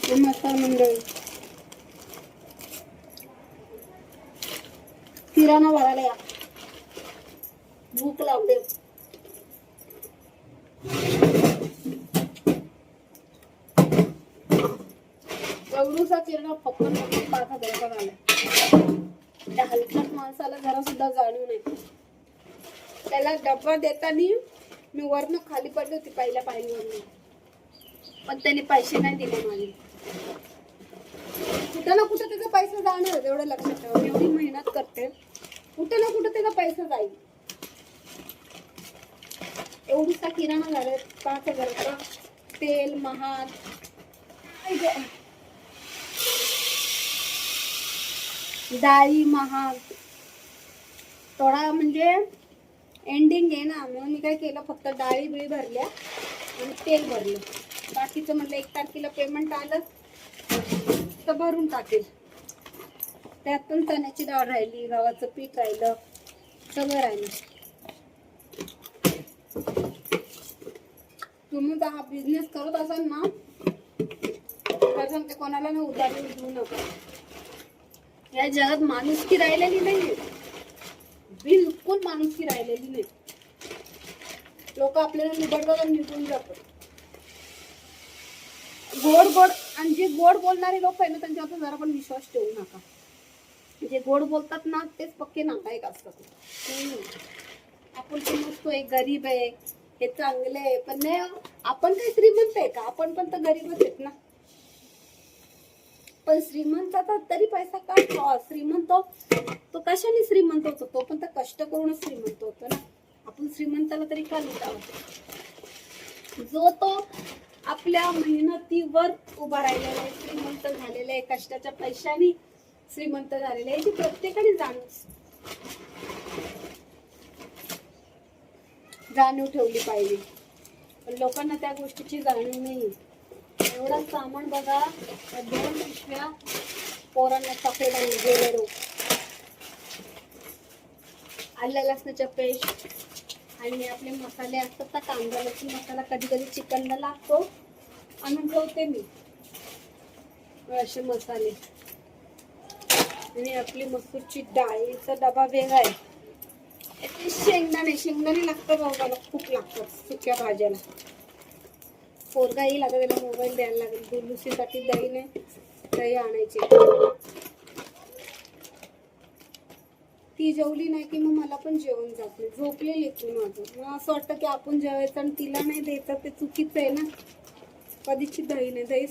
नमस्कार मंडळी, किराणा भरायला या, भूक लागते. एवढूसा किराणा फक्त 5,000 आला. त्या हलकट माणसाला जरा सुद्धा जाणीव नाही. त्याला डब्बा देताना मी वरनं खाली पडली होती पहिल्या पायरीवरून, पण त्याने पैसे नाही दिले माझे. कुठं ना कुठं त्याचा पैसा जाणार, एवढं लक्षात ठेवा. एवढी मेहनत करते, कुठं ना कुठं त्याचा पैसा जाईल. एवढीसा किराणा झाला 5,000. तेल महाग, डाळी महाग. थोडा म्हणजे एंडिंग आहे ना, म्हणून मी काय केलं, फक्त डाळी बिळी भरल्या आणि तेल भरलं. बाकीचं म्हटलं 1 तारखेला पेमेंट आलं तर भरून टाकेल. त्यात पण चण्याची डाळ राहिली, गव्हाचं पीठ राहिलं, सगळं राहिलं. तुम्ही जर हा बिझनेस करत असाल ना, तर सांगते कोणाला ना उधारी देऊ नका. या जगात माणुसकी राहिलेली नाही, बिलकुल माणुसकी राहिलेली नाही. लोक आपल्याला निबडतात आणि निघून जातात. गोड गोड, आणि जे गोड बोलणारे लोक आहे ना, त्यांच्यावर जरा पण विश्वास ठेवू नका. जे गोड बोलतात ना, तेच पक्के नालायक असतात. आपण समजतोय गरीब आहे, हे चांगले आहे, पण नाही. आपण काही श्रीमंत आहे का? आपण पण तर गरीबच आहेत ना. पण श्रीमंत तरी पैसा का श्रीमंत, तो कशाने श्रीमंत होतो? तो पण तर कष्ट करूनच श्रीमंत होतो ना. आपण श्रीमंताला तरी का लुटावं? जो तो आपल्या मेहनतीवर उभा राहिलेला आहे, श्रीमंत झालेला आहे, कष्टाच्या पैशाने श्रीमंत झालेले आहे, ती प्रत्येकाने जाणीव ठेवली पाहिजे. पण लोकांना त्या गोष्टीची जाणीव नाही. एवढा सामान बघा, 2 पिशव्या पोरांना चॉकलेट आणि गेलेलो, आलं लसणाच्या पेस्ट आणि आपले मसाले असतात ना, कांदा लसूण मसाला, कधी कधी चिकनला लागतो, आणून ठेवते मी असे मसाले. आणि आपली मसूरची डाळीचा डबा वेगळा आहे. शेंगदाणे लागतात बाबाला, खूप लागतात सुक्या भाज्याला. पोरगा येईल आता, त्याला मोबाईल द्यायला लागेल. दुलुसीसाठी दही आणायची. ती जेवली नाही की मग मला पण जेवण जात नाही, झोपलेली येतो माझं. मला असं वाटतं की आपण जेवायचं आणि तिला नाही द्यायचं, ते चुकीचं आहे ना. कधीची दही नाही, दही